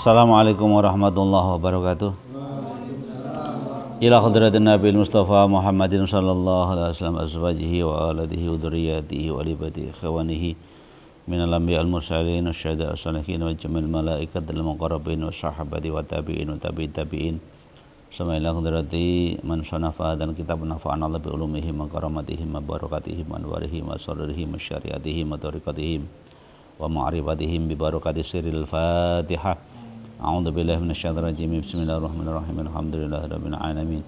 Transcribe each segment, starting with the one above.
Assalamualaikum warahmatullahi wabarakatuh. Ila hadratin Nabi Mustafa Muhammadin sallallahu alaihi wasallam azwajihi wa alihi wa dzurriyyatihi wa libati ikhwanihi minal anbiya'il mursalin wasyuhada'i was-shalihin wa jamil malaikatil muqarrabin wa sahabati wa tabi'in wa tabi'in. Sama ila hadrati man sanafa dan kitab nafa'ana bi ulumihim wa karamatihim wa barakatihim wa anwarihim wa sarrihim wa syariatihim wa tariqatihim wa ma'rifatihim bi barakati sirril Fatihah. A'udzu billahi minasyaitonir rajim. Bismillahirrahmanirrahim. Alhamdulillahirabbil alamin.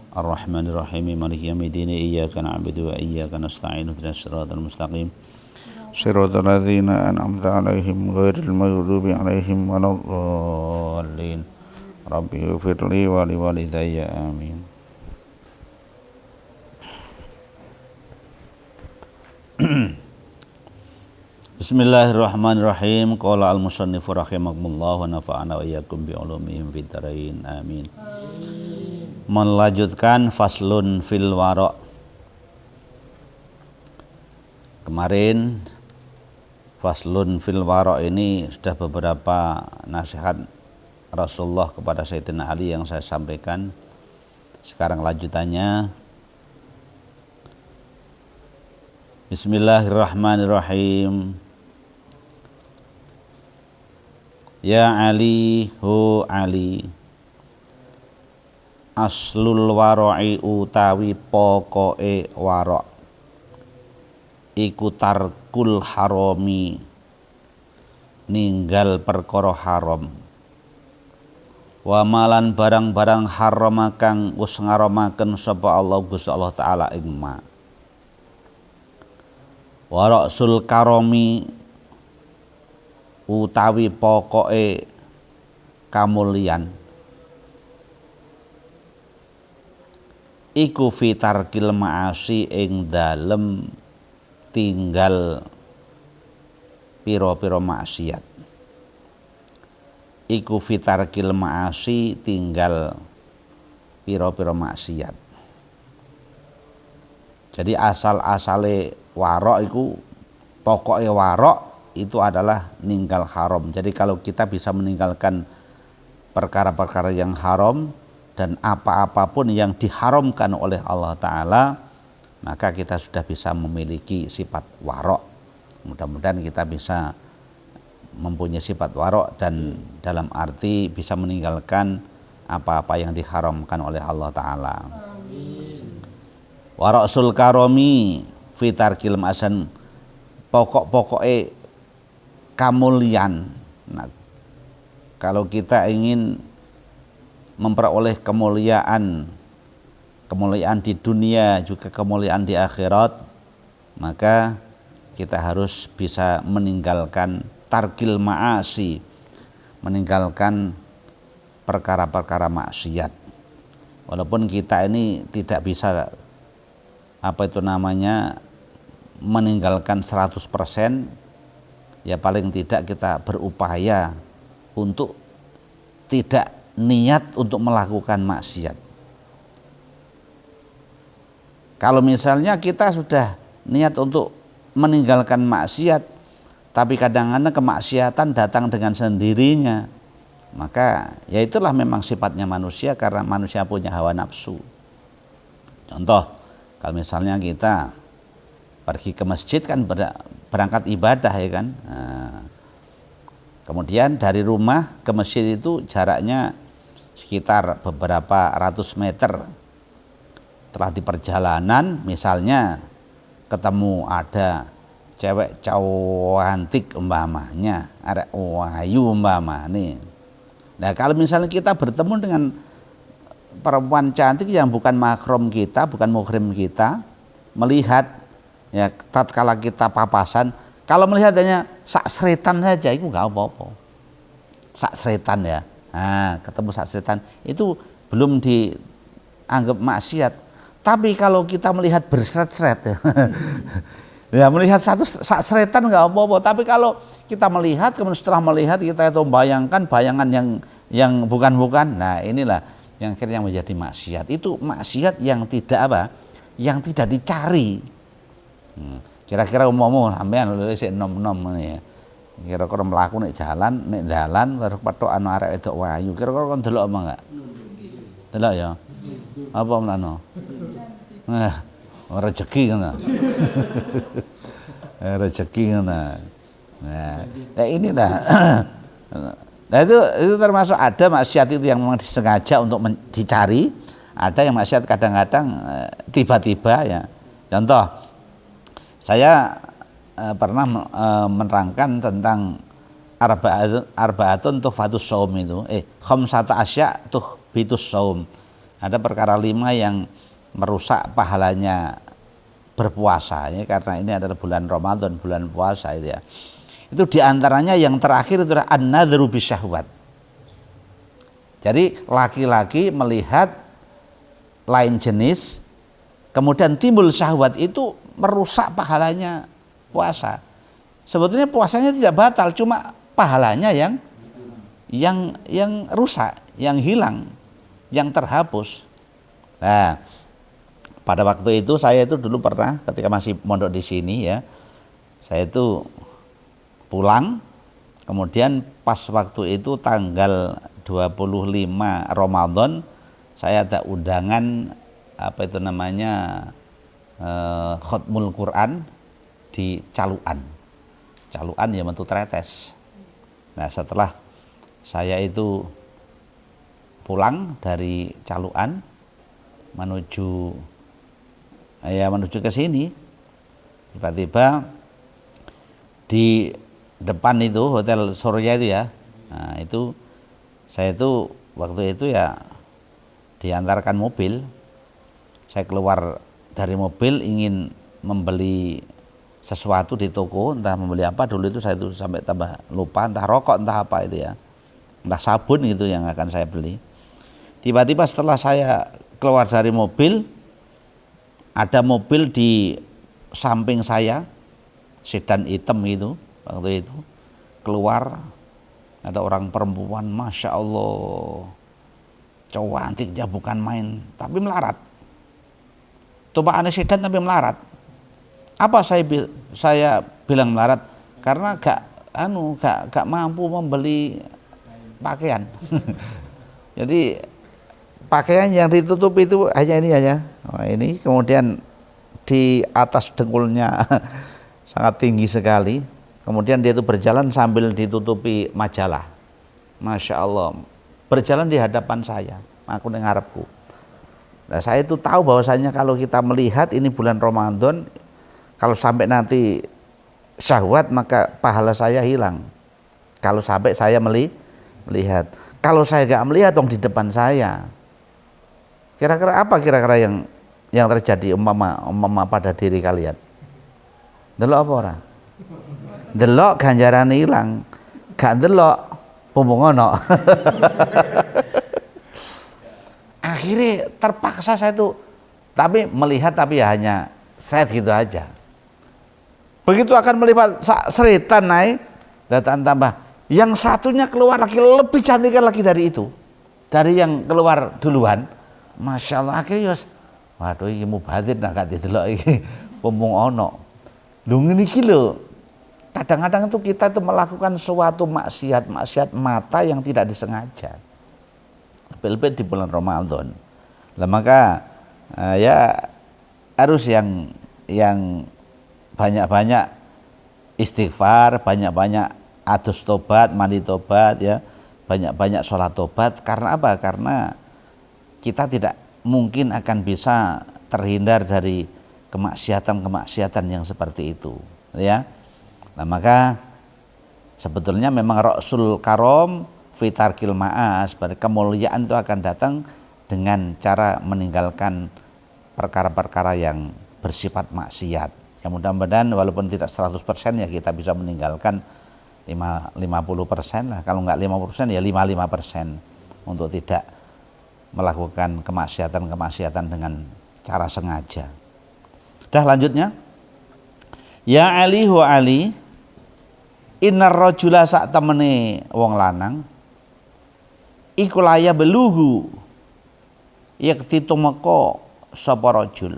Arrahmanirrahim. Maliki yaumiddin. Iyyaka na'budu wa iyyaka nasta'in. Ihdinas siratal mustaqim. Shiratal ladzina an'amta 'alaihim ghairil maghdubi 'alaihim waladdallin. Rabbi ighfirli wa liwalidayya. Amin. Bismillahirrahmanirrahim. Qala al-musannifu rahimakumullah wa nafa'ana wa iyyakum bi ulumihim fid dharain. Amin. Melanjutkan faslun fil wara'. Kemarin faslun fil wara' ini sudah beberapa nasihat Rasulullah kepada Sayyidina Ali yang saya sampaikan. Sekarang lanjutannya. Bismillahirrahmanirrahim. Ya Ali, hu Ali, aslul wara'i utawi pokoke wara' iku tarkul harami, ninggal perkara haram, wa malan barang-barang haram kang wis ngaramaken sapa Allah Gusti Allah taala ing ma. Wa ra'sul karami utawi pokoke kamulyan iku fitarkil ma'asi ing dalem tinggal pira-pira maksiat. Iku fitarkil ma'asi tinggal pira-pira maksiat. Jadi asal-asale warok iku pokoke warok itu adalah ninggal haram. Jadi kalau kita bisa meninggalkan perkara-perkara yang haram dan apa-apapun yang diharamkan oleh Allah Ta'ala, maka kita sudah bisa memiliki sifat warok. Mudah-mudahan kita bisa mempunyai sifat warok dan dalam arti bisa meninggalkan apa-apa yang diharamkan oleh Allah Ta'ala. Waroksul karomi fitarkil ma'asan, pokok-pokoke kamulyan. Nah, kalau kita ingin memperoleh kemuliaan di dunia juga kemuliaan di akhirat, maka kita harus bisa meninggalkan tarkil ma'asi, meninggalkan perkara-perkara maksiat. Walaupun kita ini tidak bisa meninggalkan 100%, ya paling tidak kita berupaya untuk tidak niat untuk melakukan maksiat. Kalau misalnya kita sudah niat untuk meninggalkan maksiat, tapi kadang-kadang kemaksiatan datang dengan sendirinya, maka ya itulah memang sifatnya manusia, karena manusia punya hawa nafsu. Contoh, kalau misalnya kita pergi ke masjid kan berangkat ibadah ya kan. Nah, kemudian dari rumah ke masjid itu jaraknya sekitar beberapa ratus meter. Telah di perjalanan misalnya ketemu ada cewek cantik umpamanya, ada wahyu umpamanya. Nah kalau misalnya kita bertemu dengan perempuan cantik yang bukan mahram kita, bukan muhrim kita, melihat ya tatkala kita papasan, kalau melihat hanya sak seretan saja itu enggak apa-apa. Sak seretan ya. Nah, ketemu sak seretan itu belum dianggap maksiat. Tapi kalau kita melihat berseret-seret ya melihat sak seretan enggak apa-apa. Tapi kalau kita melihat, kemudian setelah melihat kita itu bayangkan bayangan yang bukan-bukan. Nah, inilah yang akhirnya menjadi maksiat. Itu maksiat yang tidak yang tidak dicari. Kira-kira umum sampean lho sik nom-nom ya. Kira-kira mlaku nek dalan baru petok anu arek wedok wayu. Kira-kira kon delok apa enggak? Delok ya. Apa mlano? Nah, rezeki ngono. Rezeki ngono. Nah, ini dah. Nah itu termasuk ada maksiat itu yang memang disengaja untuk dicari, ada yang maksiat kadang-kadang tiba-tiba ya. Contoh, saya pernah menerangkan tentang arbaatun tuhfatus shaum itu, khamsata asya tuhbitus shaum. Ada perkara 5 yang merusak pahalanya berpuasa ya, karena ini adalah bulan Ramadan, bulan puasa itu ya. Itu diantaranya yang terakhir itu adalah an-nadhru bisyahwat. Jadi laki-laki melihat lain jenis kemudian timbul syahwat, itu merusak pahalanya puasa. Sebetulnya puasanya tidak batal, cuma pahalanya yang rusak, yang hilang, yang terhapus. Nah, pada waktu itu saya itu dulu pernah ketika masih mondok di sini ya, saya itu pulang, kemudian pas waktu itu tanggal 25 Ramadan saya ada undangan apa itu namanya khotmul Quran di Caluan ya Metu Tretes. Nah setelah saya itu pulang dari Caluan menuju ke sini, tiba-tiba di depan itu Hotel Surya itu ya, nah itu saya itu waktu itu ya diantarkan mobil, saya keluar dari mobil ingin membeli sesuatu di toko, entah membeli apa dulu itu, saya itu sampai tambah lupa, entah rokok entah apa itu ya, entah sabun gitu yang akan saya beli. Tiba-tiba setelah saya keluar dari mobil, ada mobil di samping saya, sedan hitam itu, waktu itu keluar ada orang perempuan, masya Allah cantiknya bukan main, tapi melarat. Coba aneh sedan tapi melarat. Apa saya bilang melarat? Karena gak mampu membeli pakaian. Jadi pakaian yang ditutupi itu hanya ini aja. Oh, ini kemudian di atas dengkulnya sangat tinggi sekali. Kemudian dia itu berjalan sambil ditutupi majalah. Masya Allah, berjalan di hadapan saya, aku ngarepku. Nah, saya itu tahu bahwasanya kalau kita melihat ini bulan Ramadan, kalau sampai nanti syahwat maka pahala saya hilang. Kalau sampai saya melihat, kalau saya gak melihat dong di depan saya, kira-kira apa yang terjadi umpama pada diri kalian? Delok apa ora? Delok ganjaran hilang, gak delok mumpung ono. Akhirnya terpaksa saya itu melihat tapi ya hanya set gitu aja. Begitu akan melihat seritan naik, datang tambah, yang satunya keluar lagi lebih cantik lagi dari itu, dari yang keluar duluan. Masya Allah, akhirnya waduh ini mubadir nak gak didelok iki mumpung ono. Lho ngene iki lho. Kadang-kadang itu kita itu melakukan suatu maksiat mata yang tidak disengaja. Lebih-lebih di bulan Ramadan. Lah maka ya harus yang banyak-banyak istighfar, banyak-banyak adus tobat, mandi tobat ya, banyak-banyak sholat tobat. Karena apa? Karena kita tidak mungkin akan bisa terhindar dari kemaksiatan yang seperti itu, ya. Nah maka sebetulnya memang Rasul Karom fitarkil ma'as, kemuliaan itu akan datang dengan cara meninggalkan perkara-perkara yang bersifat maksiat. Ya mudah-mudahan walaupun tidak 100% ya kita bisa meninggalkan 50% lah, kalau enggak 50% ya 55% untuk tidak melakukan kemaksiatan dengan cara sengaja. Dah lanjutnya, ya Ali wa Ali, innar rajula sak temene wong lanang iku laya beluhu yakti tumeka sapa rajul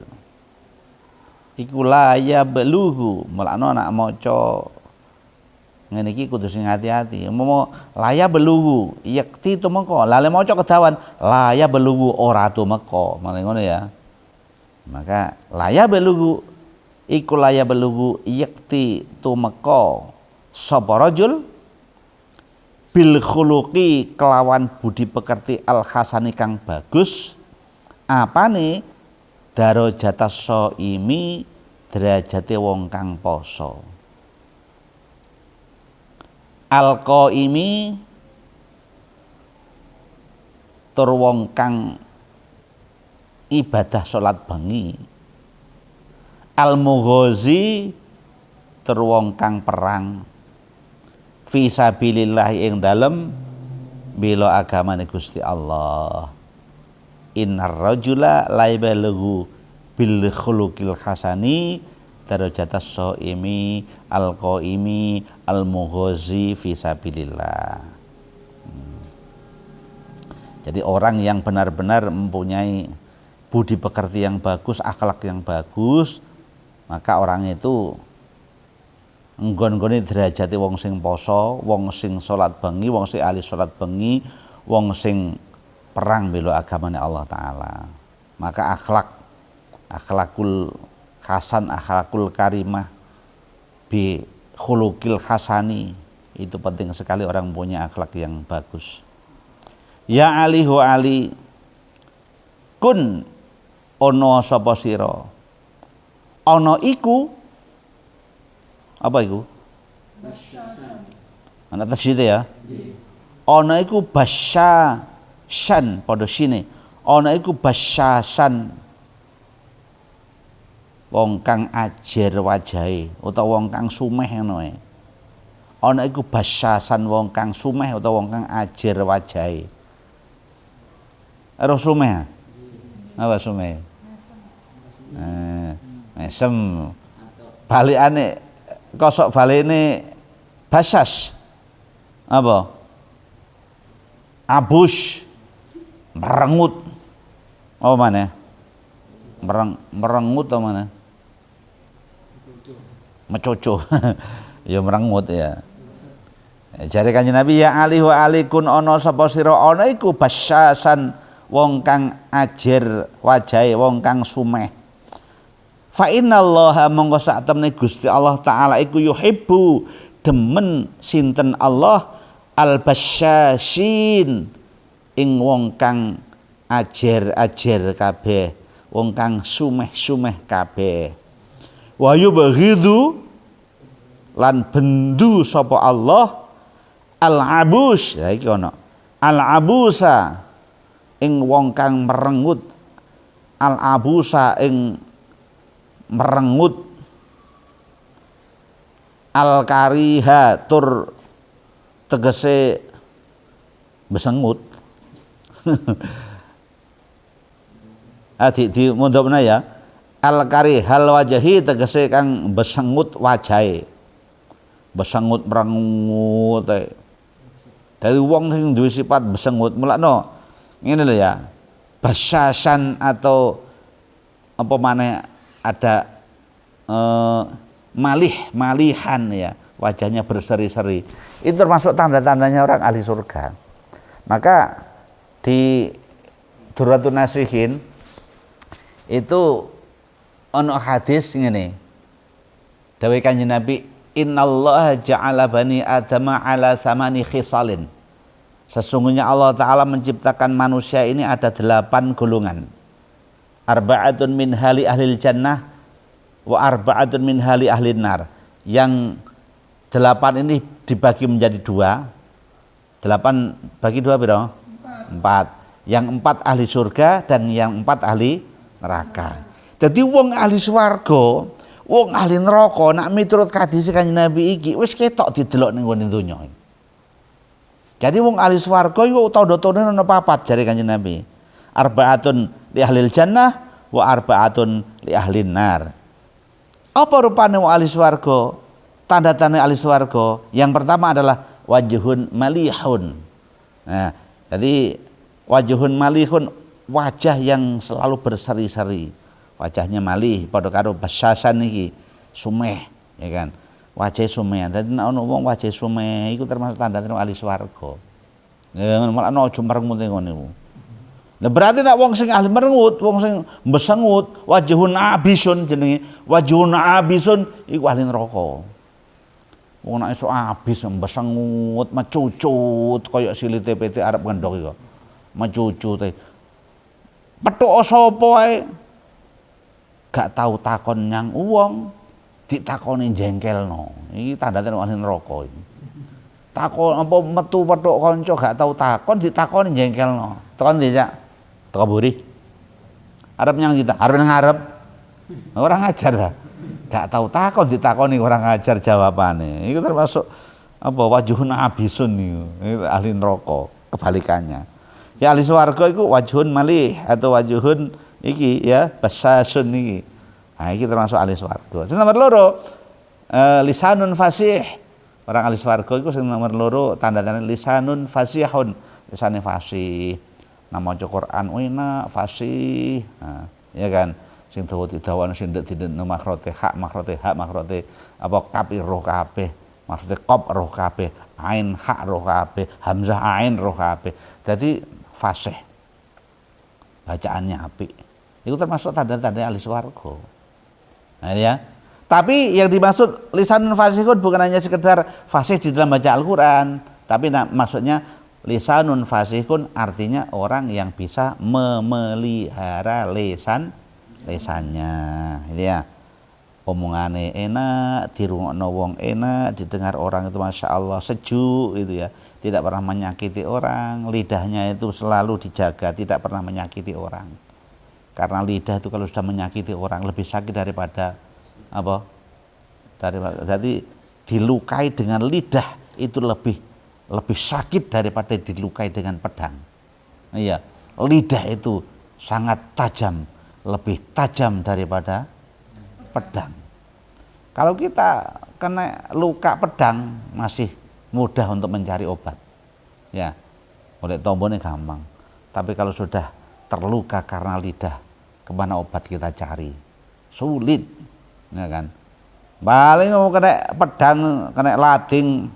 iku laya beluhu, mulane anak maca ngene iki kudu sing hati-hati. Umpama laya belugu, yakti tumeka. Lah lek maca kedawan laya belugu ora tumeka. Mane ngono ya. Maka laya belugu iku laya belugu yakti tumeka sapa rajul bil khuluqi kelawan budi pekerti al hasani kang bagus apane darajata shaimi derajate wong kang poso al qaimi tur wong kang ibadah salat bengi al mughazi tur wong kang perang fi sabilillah ing dalem bela agamane Gusti Allah. Innar rajula la yablughu bil khuluqil hasani darajatas shaimi al qaimi al mughazi fi sabilillah. Jadi orang yang benar-benar mempunyai budi pekerti yang bagus, akhlak yang bagus, maka orang itu nggon-nggone derajate wong sing poso, wong sing salat bengi, wong sing ahli salat bengi, wong sing perang bela agamane Allah taala. Maka akhlakul hasan, akhlakul karimah bi khuluqil hasani itu penting sekali orang punya akhlak yang bagus. Ya Ali hu Ali kun ono sapa sira. Ono iku apa iku? Ana tasydid ya. Ana iku basyasan padha sine. Ana iku basyasan wong kang ajer wajahe utawa wong kang sumeh ngono ae. Ana iku basyasan wong kang sumeh utawa wong kang ajer wajahe. Ero sumeh. Apa sumeh? Mesem. Balikane kosok balene basas apa abus merengut apa mana merengut apa mana mecoco ya merengut ya jare Kanjeng Nabi ya Ali wa alikun ana sapa sira ana iku basyasan wong kang ajer wajahe wong kang sumeh fa innallaha monggo sak temne Gusti Allah taala iku yuhibbu demen sinten Allah al-basyashin ing wong kang ajer-ajer kabeh wong kang sumeh-sumeh kabeh wa yubghidu lan bendu sapa Allah al-abus ya iki ana al-abusa ing wong kang merengut al-abusa ing merengut al-kariha tur tegese besengut di mondopna ya al-karihal wajahi tegese kang besengut wajahe besengut merengut dari wong sing duwe sifat besengut mulakno ngene lho ya basyasan atau apa maneh ada malihan ya wajahnya berseri-seri itu termasuk tanda-tandanya orang ahli surga. Maka di Durratun Nasihin itu ono hadis ngene dawuh Kanjeng Nabi innallaha ja'ala bani adama ala thamani khisalin sesungguhnya Allah taala menciptakan manusia ini ada 8 golongan arba'atun min hali ahlil jannah wa arba'atun min hali ahlin nar. Yang 8 ini dibagi menjadi 2. 8 bagi 2 piro? 4. Yang 4 ahli surga dan yang 4 ahli neraka. Jadi wong ahli swarga, wong ahli neraka nak miturut hadis Kanjeng Nabi iki wis ketok didelok ning ngene donya. Jadi wong ahli swarga iku tandha-tandhane ana 4 jare Kanjeng Nabi. Arba'atun li ahlil jannah wa arba'atun li ahlin nar. Apa rupane wong ahli swarga? Tanda-tanda ahli swarga yang pertama adalah wajhun malihun. Nah, jadi wajhun malihun wajah yang selalu berseri-seri. Wajahnya malih padha karo basyasan iki, sumeh ya kan. wajah sumean. Dadi nek ana wong wajah sume iku termasuk tanda-tanda ahli swarga. Ya malah ana aja merengut ngono iku. Lah berarti nek wong sing ahli merengut, wong sing besengut, wajhun abisun jenenge, wajhun abisun iku ahli neraka. Wong nek iso abis besengut, mecucut kaya silite PT arep ngendhok iku. Mecucute. Pethuk sapa wae gak tau takon nyang wong, ditakoni jengkelno. Iki tanda-tanda ahli neraka iki. Takon apa metu pethuk kanca gak tau takon, ditakoni jengkelno. Tekan ndi, Cak? Teko buri. Arep nyang kita, arep nang ngarep. Ora ngajar ta. Gak tau takon ditakoni orang ngajar jawabane. Iku termasuk apa wajhun abisun niku. Itu ahli neraka, kebalikannya. Ya ahli swarga iku wajhun malih atau wajhun iki ya basasun iki. Nah iki termasuk ahli swarga. Sing nomor loro lisanun fasih. Orang ahli swarga iku sing nomor loro tanda-tanda lisanun fasihun. Lisane fasih. Nah maca Quran enak fasih. Nah, ya kan. Sing dawa-dawane sing ndek makrote hak makrote apa kaf roh kabeh. Maksude qaf roh kabeh, ain hak roh kabeh, hamzah ain roh kabeh. Dadi fasih. Bacaannya apik. Itu termasuk tanda-tanda ahli swarga. Nah ya. Tapi yang dimaksud lisanun fasihun bukan hanya sekedar fasih di dalam baca Al-Qur'an, tapi maksudnya lisanun fasihun artinya orang yang bisa memelihara lisannya. Gitu ya. Omongane enak, dirungokno wong enak, didengar orang itu Masya Allah sejuk gitu ya. Tidak pernah menyakiti orang, lidahnya itu selalu dijaga, tidak pernah menyakiti orang. Karena lidah itu kalau sudah menyakiti orang lebih sakit daripada apa? Jadi dilukai dengan lidah itu lebih sakit daripada dilukai dengan pedang. Iya, lidah itu sangat tajam, lebih tajam daripada pedang. Kalau kita kena luka pedang masih mudah untuk mencari obat. Ya, oleh tombone gampang. Tapi kalau sudah terluka karena lidah, kemana obat kita cari? Sulit, ya kan? Paling mau kena pedang, kena lading,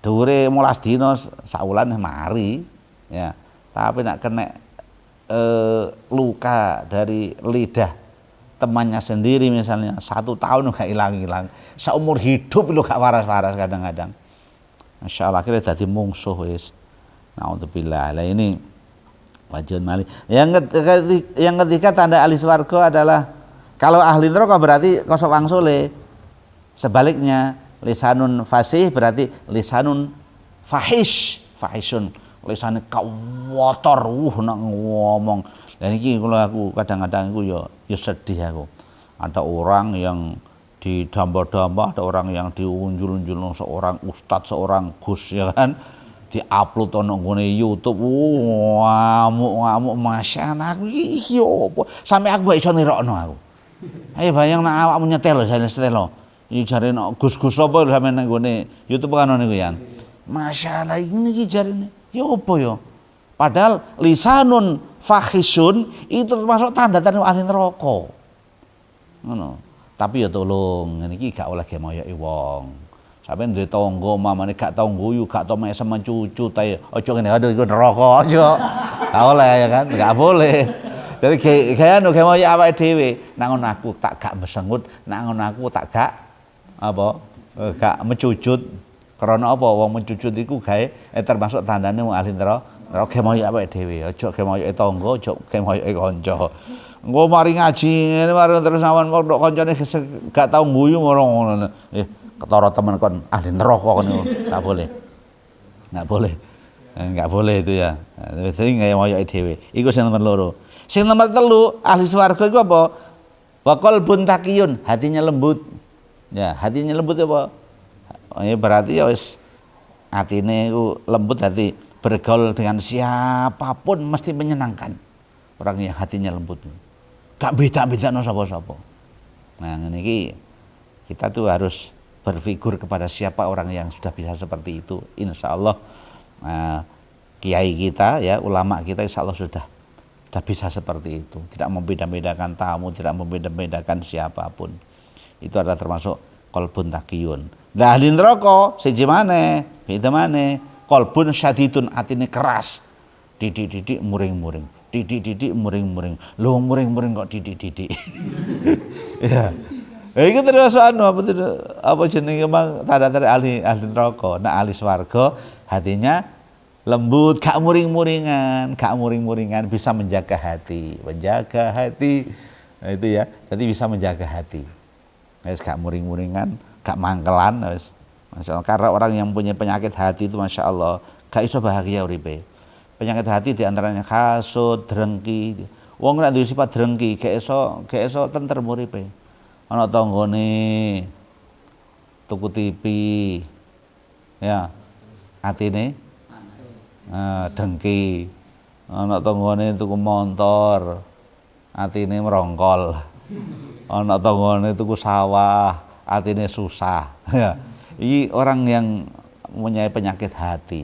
dure 12 dino saulan mari, ya. Tapi nak kena luka dari lidah temannya sendiri misalnya 1 tahun gak hilang-hilang, seumur hidup lu gak waras-waras kadang-kadang. Masya Allah akhirnya jadi mungsuh wis. Naudzubillah. Lah ini wajhun mali. Yang ketiga tanda ahli swarga adalah kalau ahli neraka berarti kosok wangsule. Sebaliknya lisanun fasih berarti lisanun fahishun. Lisane kawotor nak ngomong. Dan ini kalau aku kadang-kadang aku ya sedih aku. Ada orang yang didamba-damba, ada orang yang diunjul-unjul seorang ustadz, seorang gus ya kan. Di-upload ono nggone YouTube. Ngamuk-ngamuk Masya Allah aku iki opo. Sampai aku gak iso nirokno aku. Ayo bayang nek awakmu nyetel saya setel. Iki jare nek gus-gus apa sampe nang nggone YouTube kan niku ya. Masya Allah ini iki jarene. Ya opo ya? Padahal lisanun fahisun itu termasuk tanda-tanda ahli neraka. Ngono. Tapi ya tolong ngene iki gak oleh gemoyoki wong. Sampeyan duwe tangga mamane gak tau guyu, gak tau mesem mencucu ta aja ngene aduh iku neraka aja. Gak oleh ya kan? Gak boleh. Jadi kayak gemoyoki awake dhewe. Nak ngono aku tak gak mesengut, nak ngono aku tak gak apa? Gak mencucut. Karena apa wong mencucut iku gawe termasuk tandane wong ahli neraka. Ora gemoyoki awake dhewe, aja gemoyoki tangga, aja gemoyoki kanca. Engko mari ngaji ngene mari terus awan kok kancane gak tau guyu ngono. Ketara temen kon ahli neraka ngono. Enggak boleh. Enggak boleh. Enggak boleh itu ya. Wis gemoyoki dhewe. Iku sing nomor 2. Sing nomor 3 ahli swarga iku apa? Wa qalbun taqiyun, hatinya lembut. Ya, hatinya lembut apa? Ya berarti ya wis atine iku lembut hati. Bergaul dengan siapapun mesti menyenangkan. Orang yang hatinya lembut. Gak beda-bedano sapa-sapa. Nah, ini kita tuh harus berfigur kepada siapa orang yang sudah bisa seperti itu. Insya Allah kiai kita ya, ulama kita insya Allah sudah bisa seperti itu. Tidak membeda-bedakan tamu, tidak membeda-bedakan siapapun. Itu adalah termasuk qalbun taqiyun. Lah ahli neraka siji maneh, beda maneh. Qalbun syadidun, atine keras. Didik-didik muring-muring. Didik-didik muring-muring. Lho muring-muring kok didik-didik. Ya. Iki terus apa jenenge Bang, tanda-tanda ahli neraka. Nah ahli swarga hatinya lembut, gak muring-muringan, bisa menjaga hati. Nah, itu ya. Jadi bisa menjaga hati. Wis gak muring-muringan, gak mangkelan wis. Masyaallah, karena orang yang punya penyakit hati itu Masya Allah gak iso bahagia uripe. Penyakit hati diantaranya hasud, drengki. Wong nek duwe sifat drengki gak iso tentrem uripe. Ana tanggane tuku TV, ya atine dengki. Ana tanggane tuku motor, atine merongkol. Ana tanggane tuku sawah, atine susah. Ya. Ini orang yang mempunyai penyakit hati.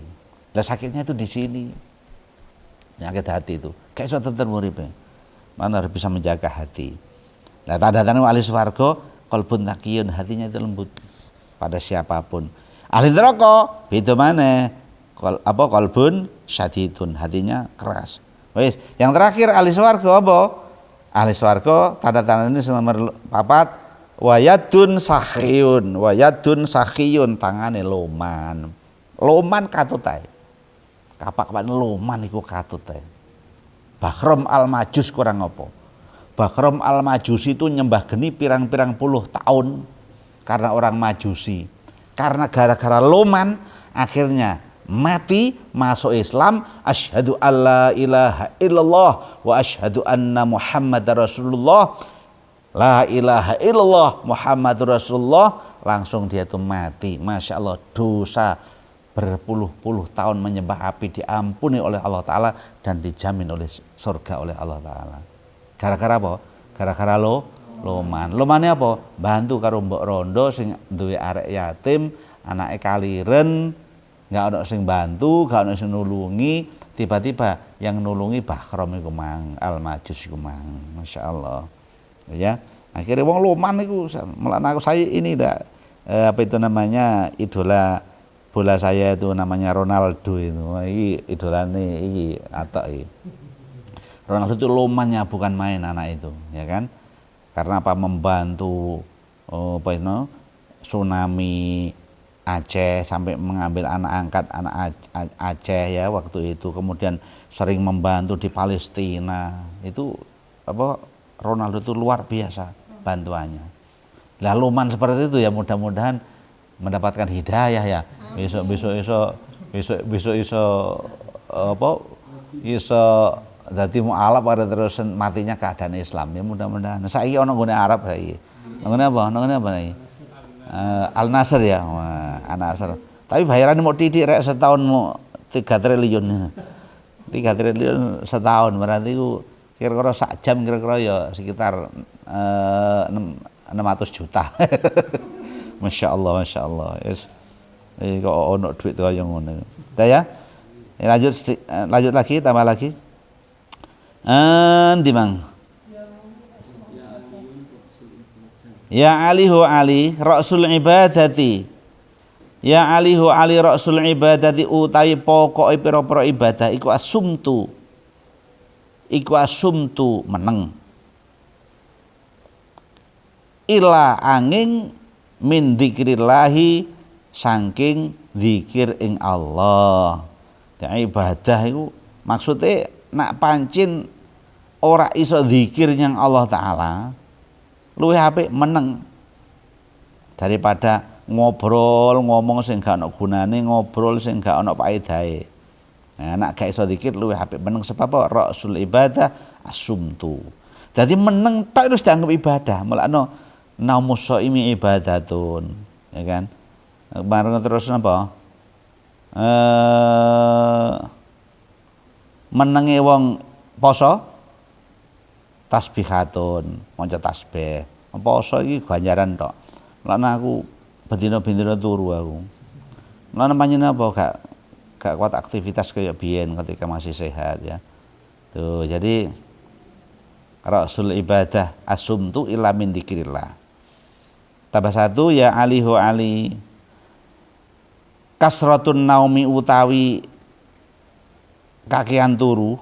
Lah sakitnya itu di sini. Penyakit hati itu. Kayak iso tentrem uripe. Mana harus bisa menjaga hati. Nah, tanda-tanda ahli swarga qalbun taqiyun, hatinya itu lembut pada siapapun. Ahli neraka beda maneh. Qalbun syadidun, hatinya keras. Wis, yang terakhir ahli swarga apa? Ahli swarga tanda-tanda ini nomor 4. Wayadun sakhiyun, tangane loman katut ae. Kapak-kapak loman iku katut ae. Bakhrom al-Majus kurang apa? Bakhrom al-Majusi itu nyembah geni pirang-pirang puluh tahun karena orang Majusi. Karena gara-gara loman akhirnya mati, masuk Islam, asyhadu alla ilaha illallah wa asyhadu anna Muhammadar Rasulullah. La ilaha illallah Muhammadur Rasulullah, langsung dia itu mati. Masya Allah, dosa berpuluh-puluh tahun menyembah api diampuni oleh Allah Ta'ala dan dijamin oleh surga oleh Allah Ta'ala. Gara-gara apa? Gara-gara loman. Lomannya apa? Bantu karo mbok rondo sing duwe arek yatim, anake kaliren, gak ono sing bantu, gak ono sing nulungi, tiba-tiba yang nulungi Bakhrom iku mang, al-Majus iku mang. Masya Allah. Ya, akhirnya wong loman itu melana saya ini apa itu namanya, idola bola saya itu namanya Ronaldo itu. Ini idolane iki atok iki. Ronaldo itu lomannya bukan main anak itu, ya kan? Karena apa, membantu tsunami Aceh sampai mengambil anak angkat anak Aceh ya waktu itu, kemudian sering membantu di Palestina. Itu apa, Ronaldo itu luar biasa bantuannya. Lah loman seperti itu ya, mudah-mudahan mendapatkan hidayah ya. Besok dadi mualaf pada terus matinya keadaan Islam ya, mudah-mudahan. Saiki ana nggone Arab saiki. Nggone apa? Nggone apa iki? Al Nasr ya. Wah, Al Nasr. Tapi bayarannya mau titik rek setahun mau 3 triliun. 3 triliun setahun berarti ku kira-kira sak jam kira-kira ya sekitar 600 juta. Masya Allah. Yes. Kok ono duit kaya ngono. Dah ya. Lanjut lagi, tambah lagi. Endi Mang? Ya alihu ali rasul ibadati. Ya alihu ali rasul ibadati, utawi pokoke pira-pira ibadah iku asumtu meneng ila angin min dzikrillahi, saking zikir ing Allah. Ya, ibadah itu maksudnya nak pancin ora iso zikir yang Allah Ta'ala luwih apik meneng daripada ngomong sing gak ono gunane, ngobrol sing gak ono paedahe. Nah, nak gak iso zikir luwih apik meneng, sebab apa? Rasul ibadah asumtu. Dadi meneng tok terus dianggap ibadah. Mulane naumus shaimi ibadatun, ya kan? Bareng terus napa? Menenge wong poso tasbihatun, maca tasbih. Poso iki ganjaran tok. Mulane aku bendina-bendina turu aku. Mulane panjenengan apa gak kuat aktivitas kayak biyen ketika masih sehat ya. Tuh, jadi rasul ibadah asumtu ila min dzikrillah. Tambah satu, ya Ali ho Ali. Kasratun naumi utawi kakean turu.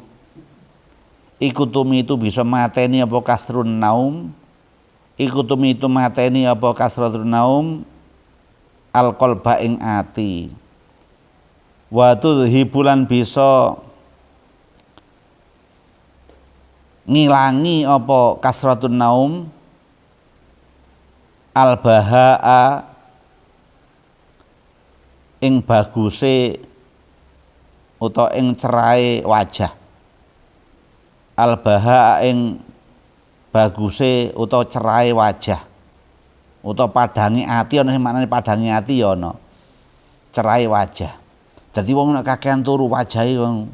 Iku tumi itu bisa mateni apa kasrun naum. Iku tumi itu mateni apa kasratun naum. Al qalba ing ati. Wa tudhibulan bisa ngilangi apa kasratun naum. Al bahaa ing baguse utawa ing cerahe wajah. Al bahaa ing baguse utawa cerahe wajah utawa padange ati, ana sing maknane padange ati ya ana cerahe wajah. Dadi wong nek kakean turu wajahe wong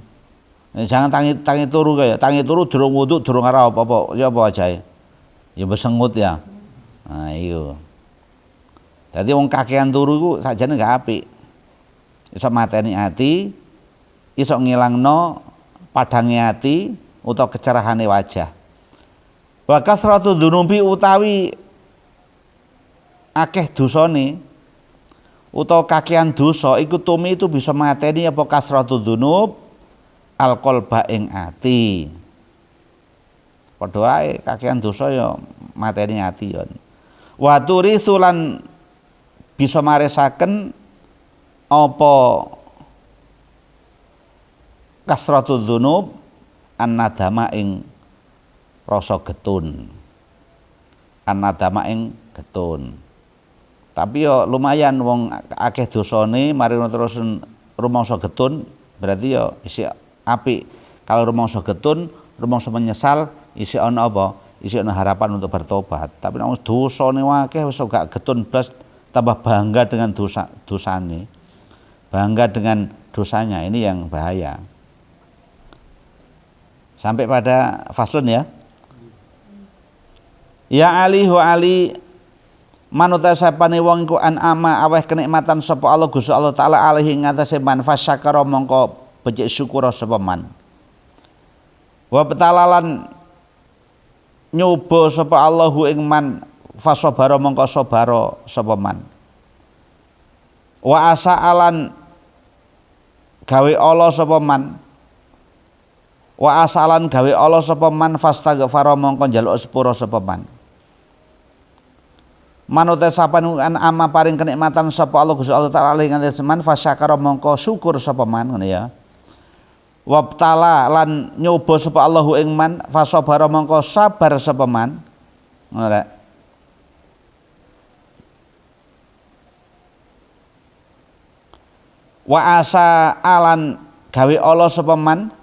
jangan tangi turu kaya tangi turu durung wudu durung ora apa-apa ya apa wajahe ya besengut ya. Nah iya. Dadi wong kakean turu iku sakjane gak apik. Iso mateni ati, iso ngilangno padange ati utawa kecerahane wajah. Wa kasratu dzunubi utawi akeh dosane utawa kakean dosa iku tumi itu bisa mateni apa kasratu dzunub al qalba ing ati. Padha wae kakean dosa ya mateni ati ya. Wa turithulan bisa maresaken apa kasratu dzunub an-nadama ing rasa getun. An-nadama ing getun. Tapi yo lumayan wong akeh dosane mari terus rumangsa getun berarti yo isih apik. Kalau rumangsa getun, rumangsa menyesal isih ana apa? Isih ana harapan untuk bertobat. Tapi nek dosane akeh wis gak getun blas tambah bangga dengan dosane. Bangga dengan dosanya, ini yang bahaya. Sampai pada faslun ya. Ya Ali hu Ali manuta sapane wong iku an'ama aweh kenikmatan sapa Allah Gusti Allah taala alaihi ngatasé man fasyakara mongko becik syukur sapa man. Wa betalalan nyoba sapa Allahu ing man fasabara mongko sabara sapa man. Wa asa'alan gawe Allah sapa man. Wa asalan gawe Allah sapa man fastaghfara mongko njaluk sepura sapa man. Manute sapan ama paring kenikmatan sapa Allah Gusti Allah taala ing ngaten man fasyakara mongko syukur sapa man ngene ya. Wabtala lan nyoba sapa Allahu ing man fasabara mongko sabar sapa man. Ngono rek. Wa asa alan gawe Allah sapa man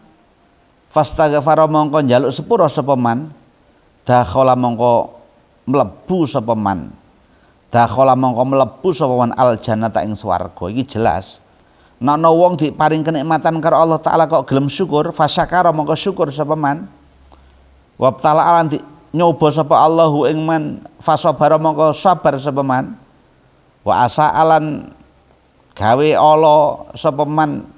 fastaghfara mongko njaluk sepura sapa man dakhala mongko mlebu sapa man dakhala mongko mlebu sapa man al jannata ing swarga. Iki jelas nek ana wong diparing kenikmatan karo Allah taala kok gelem syukur fasyakara mongko syukur sapa man wabtala alan nyoba sapa Allahu ing man fasabara mongko sabar sapa man wa asa alan gawe Allah sapa man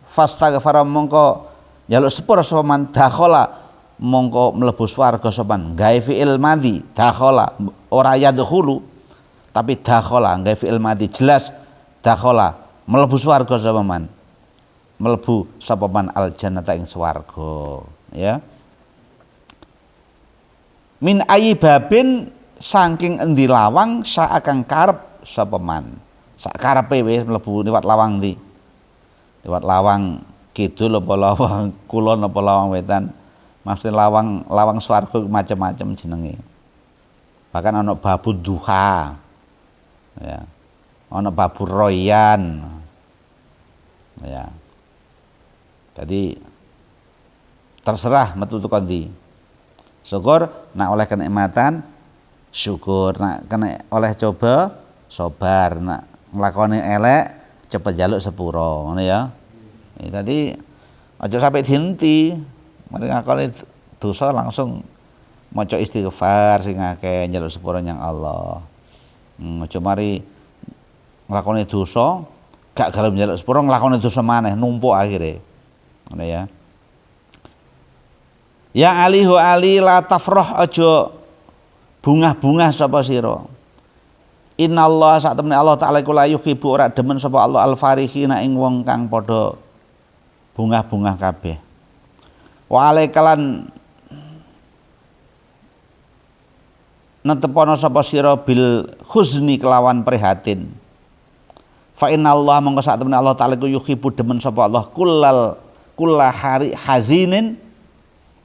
fastaghfara mongko njaluk sepura sapa man dakhala mongko mlebu swarga sapa man. Gawe fi'il madhi dakhala ora yadkhulu tapi dakhala gawe fi'il madhi jelas dakhala mlebu swarga sapa man. Mlebu sapa man al jannata ing swarga ya. Min ayi babin saking endi lawang saakang karep sapa man. Sak karepe wis mlebu liwat lawang ndi? Liwat lawang kidul apa lawang kulon apa lawang wetan. Maksudnya lawang swarga macam-macam jenenge. Bahkan ana babu duha. Ya. Ana babu royan. Ya. Jadi terserah metu tekan ndi. Syukur nak oleh kenikmatan syukur, nak kena oleh coba sabar, nak nglakoni elek cepet jaluk sepuro ngono ya. Tadi aja sampai dihenti, mari ngakoni dosa langsung maca istighfar sing akeh njaluk sepuro nyang Allah. Aja mari nglakoni dosa gak gelem njaluk sepuro nglakoni dosa maneh numpuk akhire. Ngono ya. Ya alihu ali la tafrah aja bungah-bungah sapa sira. Innallaha sak temene Allah taala iku la yuhibbu ora demen sapa Allah al-farihina ing wong kang padha bungah-bungah kabeh. Wa alaikalan netepono sapa sira bil huzni kelawan prihatin. Fa innallaha mongko sak temene Allah taala iku yuhibbu demen sapa Allah kullahari hazinin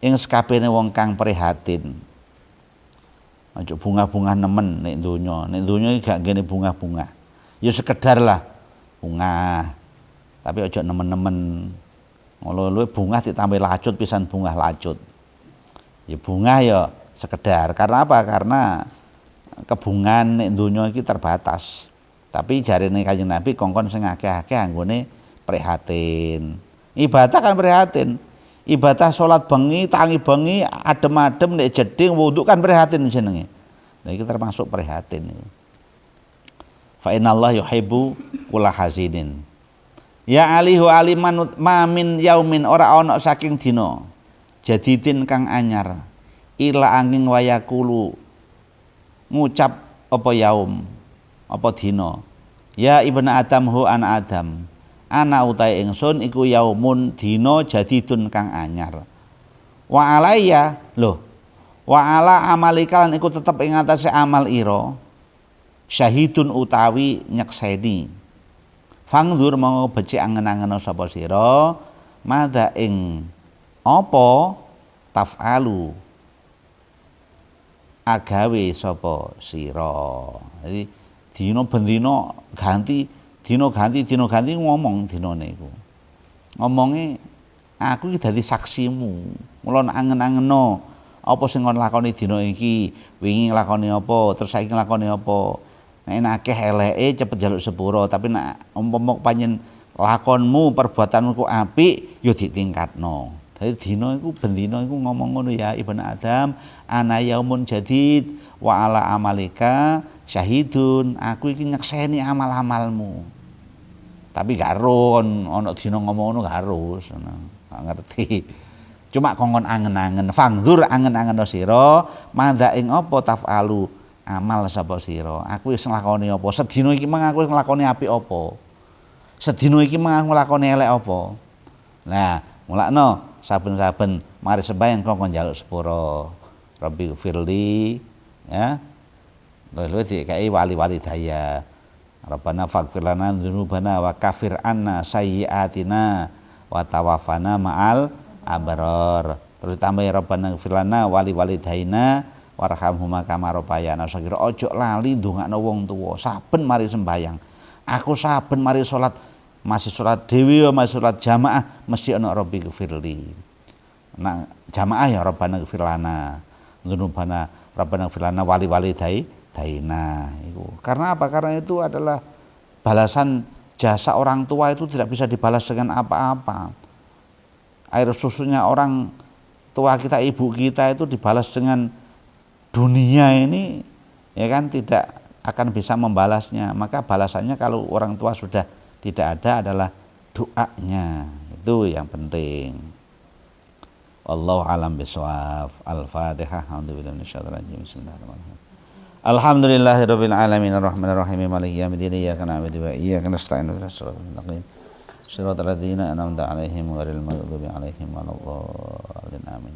ing sakabehane wong kang prihatin. Aja bunga-bunga nemen nek donya. Nek donya iki gak ngene bunga-bunga. Ya sekedar lah bunga. Tapi aja nemen-nemen. Ngono bunga ditambah lacut pisan bunga lacut. Ya bunga ya sekedar. Karena apa? Karena kebungan nek donya iki terbatas. Tapi jarene Kanjeng Nabi kongkon sing akeh-akeh anggone prihatin. Ibadah kan prihatin. Ibadah salat bengi, tangi bengi, adem-adem nek jeding wudu kan prihatin jenenge. Nah iki termasuk prihatin. Fa innallaha yuhibbu kulla hazinin. Ya alihu aliman mamin yaumin ora ana saking dina jadidin kang anyar ila angin wayakulu ngucap apa yaum apa dina ya ibnu adam hu ana adam ana utahe ingsun iku yaumun dina jadidun kang anyar wa alayya lho wa ala amalikalan iku tetep ing atase amal ira syahidun utawi nyekseni fangzur mau becik angen-angen sapa sira madha ing apa taf'alu agawe sapa sira. Jadi dina bendina ganti dina ganti ngomong dinane iku. Ngomonge aku iki dadi saksimu. Mula angen-angeno apa sing kon lakoni dina iki, wingi nglakoni apa, terus saiki nglakoni apa. Nek akeh eleke cepet njaluk sepuro, tapi nek umpama panjen lakonmu, perbuatanmu ku apik, ya ditingkatno. Dadi dina iku bendina iku ngomong ngono ya Ibnu Adam, ana yaumun jadid wa ala amalika syahidun. Aku iki nyekseni amal-amalmu. Tapi gak ero ana dina ngomong ngono gak harus, gak ngerti. Cuma kongkon angen-angen, fangdur angen-angen sira, madha ing apa taf'alu amal sapa sira. Aku wis nglakoni apa? Sedina iki mang aku nglakoni apik apa? Sedina iki mang aku nglakoni elek apa? Nah, mulakno saben-saben mari sembahyang kok njaluk sepuro. Rabbi firli ya. Lalu dikai wali-wali daya. Rabbana faghfir lana dzunubana wa kafir anna sayyi'atina wa tawaffana ma'al abrar. Terus tambah Rabbana ighfir lana wali-wali daina warhamhuma kama rabbayana shaghira. Ojo lali ndongakno wong tuwa saben mari sembayang. Aku saben mari salat masih salat dhewe masih salat jamaah mesti ana Rabbi ighfirli. Nah, jamaah ya Rabbana ighfir lana dzunubana Rabbana ighfir lana wali-wali daina itu. Karena apa? Karena itu adalah balasan jasa orang tua itu tidak bisa dibalas dengan apa-apa. Air susunya orang tua kita, ibu kita itu dibalas dengan dunia ini ya kan tidak akan bisa membalasnya. Maka balasannya kalau orang tua sudah tidak ada adalah doanya. Itu yang penting. Wallahu a'lam bishawab. Al-Fatihah. Bismillahirrahmanirrahim. Alhamdulillahirabbil alamin arrahmanir rahim maliki yaumiddin iyyaka na'budu wa iyyaka nasta'in ihdinas siratal mustaqim siratal ladzina an'amta 'alaihim ghairil maghdubi 'alaihim waladdallin amin.